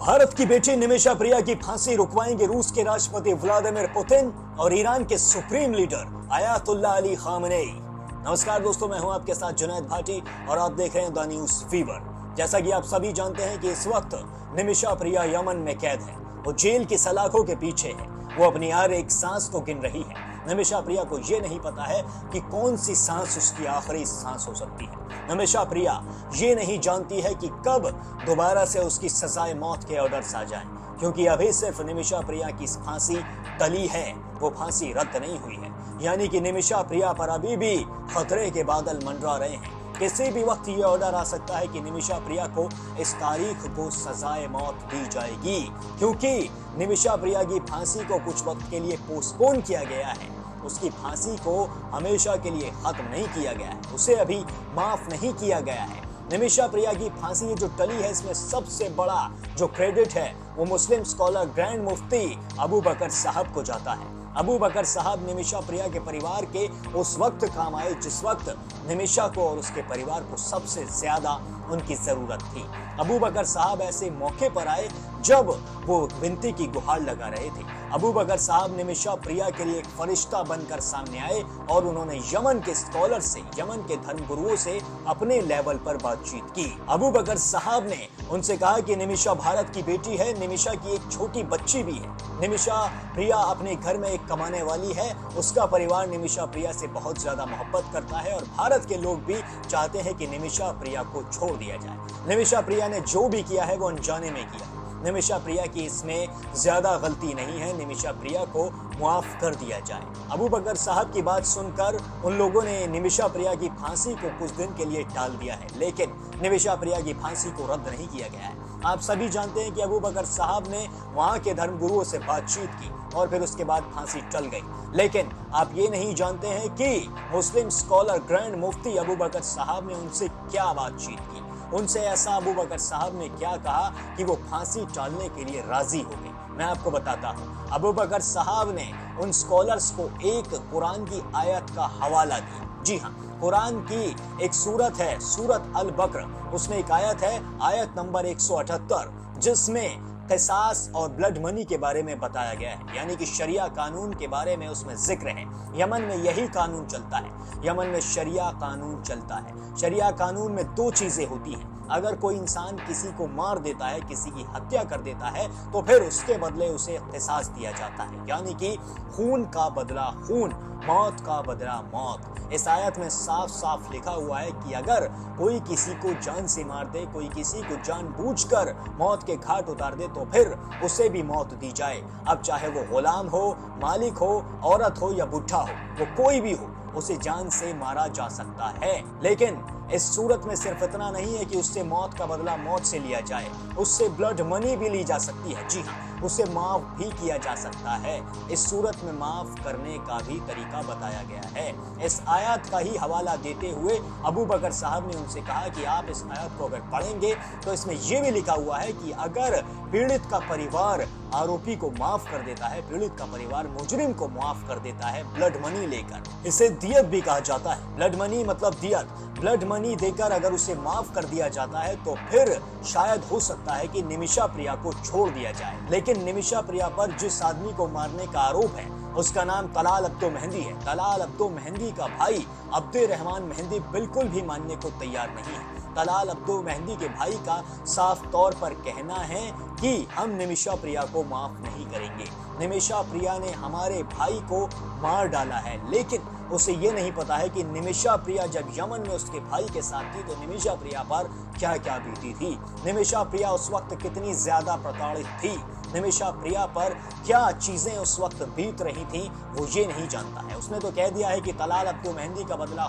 भारत की बेटी निमिषा प्रिया की फांसी रुकवाएंगे रूस के राष्ट्रपति व्लादिमीर पुतिन और ईरान के supreme leader Ayatollah Ali Khamenei. नमस्कार दोस्तों, मैं हूं आपके साथ जुनैद भाटी और आप देख रहे हैं द न्यूज फीवर। जैसा कि आप सभी जानते हैं कि इस वक्त निमिषा प्रिया यमन में कैद है। वो जेल की सलाखों के पीछे है। वो अपनी हर एक सांस को गिन रही है। निमिषा प्रिया को ये नहीं पता है कि कौन सी सांस उसकी आखिरी सांस हो सकती है। निमिषा प्रिया ये नहीं जानती है कि कब दोबारा से उसकी सजाए मौत के ऑर्डर्स आ जाएं, क्योंकि अभी सिर्फ निमिषा प्रिया की फांसी टली है, वो फांसी रद्द नहीं हुई है। यानी कि निमिषा प्रिया पर अभी भी खतरे के बादल मंडरा रहे हैं। किसी भी वक्त ये ऑर्डर आ सकता है कि निमिषा प्रिया को इस तारीख को सजाए मौत दी जाएगी, क्योंकि निमिषा प्रिया की फांसी को कुछ वक्त के लिए पोस्टपोन किया गया है। उसकी फांसी को हमेशा के लिए खत्म नहीं किया गया है, उसे अभी माफ नहीं किया गया है। निमिषा प्रिया की फांसी जो टली है, इसमें सबसे बड़ा जो क्रेडिट है वो मुस्लिम स्कॉलर ग्रैंड मुफ्ती अबू बकर साहब को जाता है। अबू बकर साहब निमिषा प्रिया के परिवार के उस वक्त काम आए जिस वक्त निमिषा को और उसके परिवार को सबसे ज्यादा उनकी जरूरत थी। अबू बकर साहब ऐसे मौके पर आए जब वो विनती की गुहार लगा रहे थे। अबू बकर साहब निमिषा प्रिया के लिए एक फरिश्ता बनकर सामने आए और उन्होंने यमन के स्कॉलर से, यमन के धर्मगुरुओं से अपने लेवल पर बातचीत की। अबू बकर साहब ने उनसे कहा कि निमिषा भारत की बेटी है, निमिषा की एक छोटी बच्ची भी है। निमिषा प्रिया अपने घर में एक कमाने वाली है। उसका परिवार निमिषा प्रिया से बहुत ज्यादा मोहब्बत करता है और भारत के लोग भी चाहते हैं कि निमिषा प्रिया को छोड़ दिया जाए। निमिषा प्रिया ने जो भी किया है वो अनजाने में किया। निमिषा प्रिया की इसमें ज्यादा गलती नहीं है। निमिषा प्रिया को मुआफ कर दिया जाए। अबू बकर साहब की बात सुनकर उन लोगों ने निमिषा प्रिया की फांसी को कुछ दिन के लिए टाल दिया है, लेकिन निमिषा प्रिया की फांसी को रद्द नहीं किया गया है। आप सभी जानते हैं कि अबू बकर साहब ने वहां के धर्मगुरुओं से बातचीत की और फिर उसके बाद फांसी टल गई। लेकिन आप ये नहीं जानते हैं कि मुस्लिम स्कॉलर ग्रैंड मुफ्ती अबू बकर साहब ने उनसे क्या बातचीत की। उनसे ऐसा अबू बकर साहब ने क्या कहा कि वो फांसी टालने के लिए राजी हो गए। मैं आपको बताता हूँ। अबू बकर साहब ने उन स्कॉलर्स को एक कुरान की आयत का हवाला दिया। जी हाँ, कुरान की एक सूरत है, सूरत अल बकर, उसमें एक आयत है, आयत नंबर 178, जिसमें क़िसास और ब्लड मनी के बारे में बताया गया है, यानी कि शरिया कानून के बारे में उसमें जिक्र है। यमन में यही कानून चलता है। यमन में शरिया कानून चलता है। शरिया कानून में दो चीजें होती हैं। अगर कोई इंसान किसी को मार देता है, किसी की हत्या कर देता है, तो फिर उसके बदले उसे क़िसास दिया जाता है, यानी कि खून का बदला खून, मौत का बदला मौत। इस आयत में साफ साफ लिखा हुआ है कि अगर कोई किसी को जान से मार दे, कोई किसी को जानबूझकर मौत के घाट उतार दे, तो फिर उसे भी मौत दी जाए। अब चाहे वो गुलाम हो, मालिक हो, औरत हो या बुढ़ा हो, वो कोई भी हो, उसे जान से मारा जा सकता है। लेकिन इस सूरत में सिर्फ इतना नहीं है कि उससे मौत का बदला मौत से लिया जाए, उससे ब्लड मनी भी ली जा सकती है। जी हाँ, उसे माफ भी किया जा सकता है। इस सूरत में माफ करने का भी तरीका बताया गया है। इस आयत का ही हवाला देते हुए अबू बकर साहब ने उनसे कहा कि आप इस आयत को अगर पढ़ेंगे तो इसमें यह भी लिखा हुआ है कि अगर पीड़ित का परिवार आरोपी को माफ कर देता है, पीड़ित का परिवार मुजरिम को माफ कर देता है ब्लड मनी लेकर, इसे दियत भी कहा जाता है। ब्लड मनी मतलब दियत। ब्लड मनी देकर अगर उसे माफ कर दिया जाता है तो फिर शायद हो सकता है कि निमिषा प्रिया को छोड़ दिया जाए। लेकिन निमिषा प्रिया पर जिस आदमी को मारने का आरोप है उसका नाम तलाल अब्दो मेहंदी है। तलाल अब्दो मेहंदी का भाई अब्दे रहमान मेहंदी बिल्कुल भी मानने को तैयार नहीं है। तलाल अब्दो मेहंदी के भाई का साफ तौर पर कहना है कि हम निमिषा प्रिया को माफ नहीं करेंगे। निमिषा प्रिया ने हमारे भाई को मार डाला है, लेकिन उसे ये नहीं पता है कि निमिषा प्रिया जब यमन में उसके भाई के साथ थी तो निमिषा प्रिया पर क्या क्या बीती थी। निमिषा प्रिया उस वक्त कितनी ज्यादा प्रताड़ित थी। निमिषा प्रिया पर क्या चीजें उस वक्त बीत रही थी वो ये नहीं जानता है। उसने तो कह दिया है कि तलाल अब्दो मेहंदी का बदला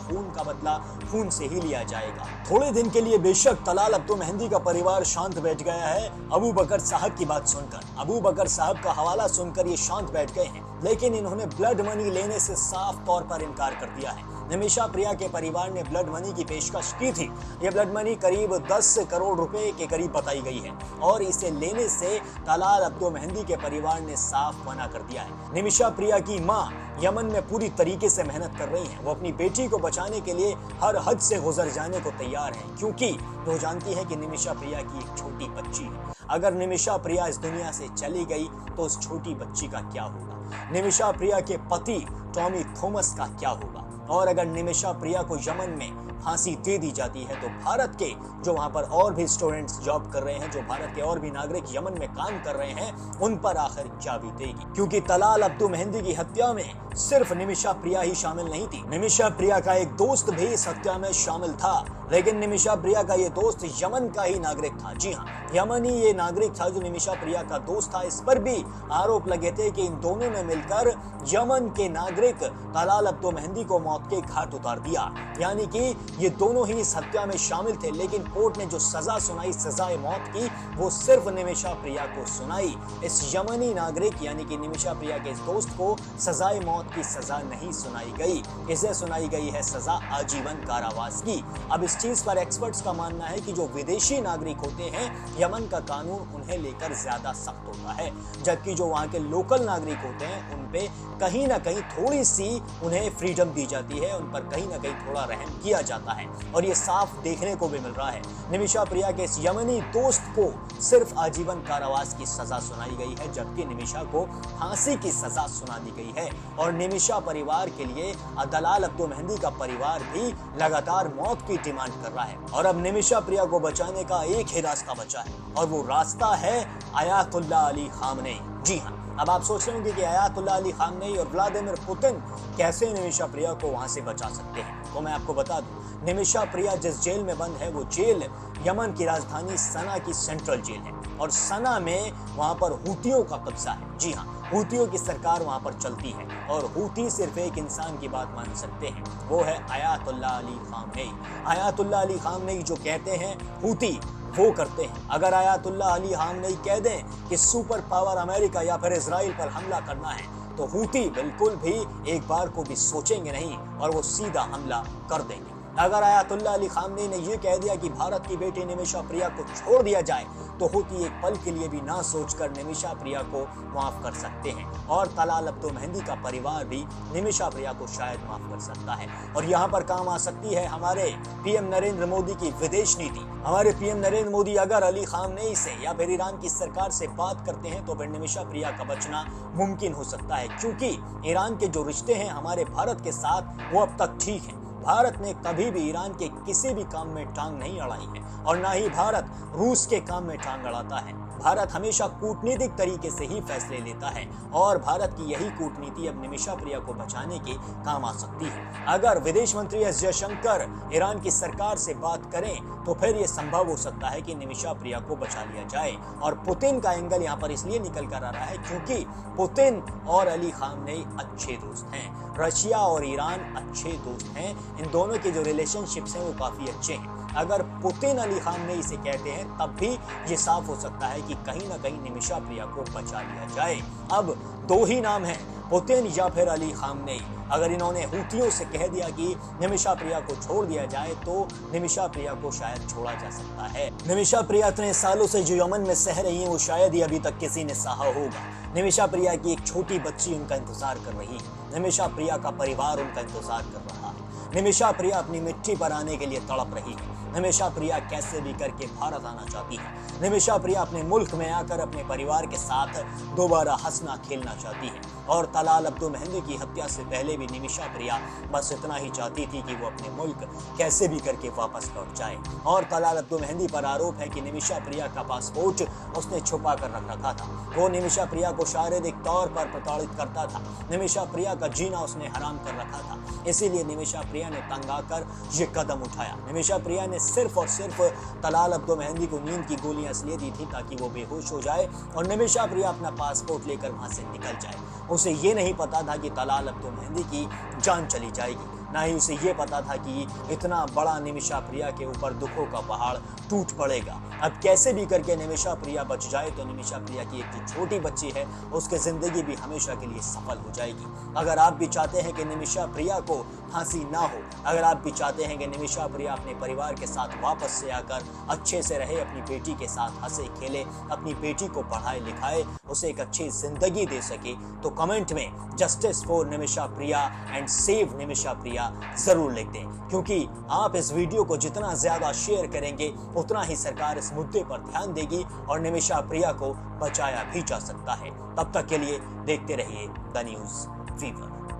खून से ही लिया जाएगा। थोड़े दिन के लिए बेशक तलाल अब्दो मेहंदी का परिवार शांत बैठ गया है अबू बकर साहब की बात सुनकर। अबू बकर साहब का हवाला सुनकर ये शांत बैठ गए हैं, लेकिन इन्होंने ब्लड मनी लेने से साफ तौर पर इनकार कर दिया है। निमिषा प्रिया के परिवार ने ब्लड मनी की पेशकश की थी। यह ब्लड मनी करीब 10 करोड़ रुपए के करीब बताई गई है और इसे लेने से तलाल अब्दो मेहंदी के परिवार ने साफ मना कर दिया है। निमिषा प्रिया की मां यमन में पूरी तरीके से मेहनत कर रही हैं। वो अपनी बेटी को बचाने के लिए हर हद से गुजर जाने को तैयार हैं, क्योंकि वो जानती है कि निमिषा प्रिया की एक छोटी बच्ची है। अगर निमिषा प्रिया इस दुनिया से चली गई तो उस छोटी बच्ची का क्या होगा? निमिषा प्रिया के पति टॉमी थॉमस का क्या होगा? और अगर निमिषा प्रिया को यमन में फांसी दे दी जाती है तो भारत के जो वहां पर और भी स्टूडेंट्स जॉब कर रहे हैं, जो भारत के और भी नागरिक यमन में काम कर रहे हैं, उन पर आखिर क्या बीतेगी? क्योंकि तलाल अब्दो मेहंदी की हत्या में सिर्फ निमिषा प्रिया ही शामिल नहीं थी। निमिषा प्रिया का एक दोस्त भी इस हत्या में शामिल था, लेकिन निमिषा प्रिया का ये दोस्त यमन का ही नागरिक था। जी हाँ, यमनी ये नागरिक था जो निमिषा प्रिया का दोस्त था। इस पर भी आरोप लगे थे कि इन दोनों ने मिलकर यमन के नागरिक तलाल अब्दो मेहंदी को मौत के घाट उतार दिया। यानी कि ये दोनों ही इस हत्या में शामिल थे, लेकिन कोर्ट ने जो सजा सुनाई, सजाए मौत की, वो सिर्फ निमिषा प्रिया को सुनाई। इस यमनी नागरिक यानी कि निमिषा प्रिया के इस दोस्त को सजाए मौत की सजा नहीं सुनाई गई। इसे सुनाई गई है सजा आजीवन कारावास की। अब इस चीज पर एक्सपर्ट्स का मानना है कि जो विदेशी नागरिक होते हैं, यमन का कानून उन्हें लेकर ज्यादा सख्त होता है, जबकि जो वहां के लोकल नागरिक होते हैं उन पे कहीं ना कहीं थोड़ी सी उन्हें फ्रीडम दी जाती है, उन पर कहीं ना कहीं थोड़ा रहम किया जाता है। और ये साफ देखने को भी मिल रहा है। निमिषा प्रिया के इस यमनी दोस्त को सिर्फ आजीवन कारावास की सजा सुनाई गई है, जबकि निमिषा को फांसी की सजा सुना दी गई है। और निमिषा परिवार के लिए तलाल अब्दो मेहंदी का परिवार भी लगातार मौत की डिमांड कर रहा है। और अब निमिषा प्रिया को बचाने का एक ही रास्ता बचा है, और वो रास्ता है अयातुल्लाह अली खामनेई। जी हाँ, अब आप सोच रहे होंगे कि अयातुल्लाह अली खामनेई और व्लादिमीर पुतिन कैसे निमिषा प्रिया को वहां से बचा सकते हैं। तो मैं आपको बता दूं, निमिषा प्रिया जिस जेल में बंद है वो जेल यमन की राजधानी सना की सेंट्रल जेल है, और सना में वहां पर हूतियों का कब्जा है। जी हाँ, हूतियों की सरकार वहां पर चलती है, और हूती सिर्फ एक इंसान की बात मान सकते हैं, वो है अयातुल्लाह अली खामनेई। अयातुल्लाह अली खामनेई जो कहते हैं हूती वो करते हैं। अगर अयातुल्लाह अली खामनेई कह दें कि सुपर पावर अमेरिका या फिर इजराइल पर हमला करना है, तो हूती बिल्कुल भी एक बार को भी सोचेंगे नहीं और वो सीधा हमला कर देंगे। अगर अयातुल्लाह अली खामनेई ने यह कह दिया कि भारत की बेटी निमिषा प्रिया को छोड़ दिया जाए, तो हूती एक पल के लिए भी ना सोचकर निमिषा प्रिया को माफ कर सकते हैं, और तलाल अब्दो मेहंदी का परिवार भी निमिषा प्रिया को शायद माफ कर सकता है। और यहाँ पर काम आ सकती है हमारे पीएम नरेंद्र मोदी की विदेश नीति। हमारे पीएम नरेंद्र मोदी अगर अली खामनेई से या फिर ईरान की सरकार से बात करते हैं तो फिर निमिषा प्रिया का बचना मुमकिन हो सकता है, क्योंकि ईरान के जो रिश्ते हैं हमारे भारत के साथ वो अब तक ठीक हैं। भारत ने कभी भी ईरान के किसी भी काम में टांग नहीं अड़ाई है, और ना ही भारत रूस के काम में टांग अड़ाता है। भारत हमेशा कूटनीतिक तरीके से ही फैसले लेता है, और भारत की यही कूटनीति अब निमिषा प्रिया को बचाने के काम आ सकती है। अगर विदेश मंत्री एस जयशंकर ईरान की सरकार से बात करें तो फिर यह संभव हो सकता है कि निमिषा प्रिया को बचा लिया जाए। और पुतिन का एंगल यहाँ पर इसलिए निकल कर आ रहा है क्योंकि पुतिन और अली खामनेई अच्छे दोस्त हैं, रशिया और ईरान अच्छे दोस्त हैं। इन दोनों के जो रिलेशनशिप्स हैं वो काफी अच्छे हैं। अगर पुतिन अली खामनेई से कहते हैं तब भी ये साफ हो सकता है कि कहीं ना कहीं निमिषा प्रिया को बचा लिया जाए। अब दो ही नाम हैं, पुतिन या फिर अली खामनेई। अगर इन्होंने हूतियों से कह दिया कि निमिषा प्रिया को छोड़ दिया जाए तो निमिषा प्रिया को शायद छोड़ा जा सकता है। निमिषा प्रिया इतने सालों से जो यमन में सह रही है वो शायद ही अभी तक किसी ने सहा होगा। निमिषा प्रिया की एक छोटी बच्ची उनका इंतजार कर रही है, निमिषा प्रिया का परिवार उनका इंतजार कर रहा है, निमिषा प्रिया अपनी मिट्टी पर आने के लिए तड़प रही है, निमिषा प्रिया कैसे भी करके भारत आना चाहती है, निमिषा प्रिया अपने मुल्क में आकर अपने परिवार के साथ दोबारा हंसना खेलना चाहती है। और तलाल अब्दो मेहंदी की हत्या से पहले भी निमिषा प्रिया बस इतना ही चाहती थी कि वो अपने मुल्क कैसे भी करके वापस लौट जाए। और तलाल अब्दो मेहंदी पर आरोप है कि निमिषा प्रिया का पासपोर्ट उसने छुपा कर रख रखा था, वो निमिषा प्रिया को शारीरिक तौर पर प्रताड़ित करता था, निमिषा प्रिया का जीना उसने हराम कर रखा था, इसीलिए निमिषा प्रिया ने तंग आकर ये कदम उठाया। निमिषा प्रिया ने सिर्फ और सिर्फ तलाल अब्दो मेहंदी को नींद की गोलियां इसलिए दी थी ताकि वो बेहोश हो जाए और निमिषा प्रिया अपना पासपोर्ट लेकर वहां से निकल जाए। उसे ये नहीं पता था कि तलाल अब्दो मेहंदी की जान चली जाएगी। ना ही उसे ये पता था कि इतना बड़ा निमिषा प्रिया के ऊपर दुखों का पहाड़ टूट पड़ेगा। अब कैसे भी करके निमिषा प्रिया बच जाए तो निमिषा प्रिया की एक जो छोटी बच्ची है उसकी जिंदगी भी हमेशा के लिए सफल हो जाएगी। अगर आप भी चाहते हैं कि निमिषा प्रिया को फांसी ना हो, अगर आप भी चाहते हैं कि निमिषा प्रिया अपने परिवार के साथ वापस से आकर अच्छे से रहे, अपनी बेटी के साथ हंसे खेले, अपनी बेटी को पढ़ाए लिखाए, उसे एक अच्छी जिंदगी दे सके, तो कमेंट में justice for Nimisha Priya and save Nimisha Priya जरूर लिख दें, क्योंकि आप इस वीडियो को जितना ज्यादा शेयर करेंगे उतना ही सरकार इस मुद्दे पर ध्यान देगी और निमिषा प्रिया को बचाया भी जा सकता है। तब तक के लिए देखते रहिए द न्यूज़ फीवर।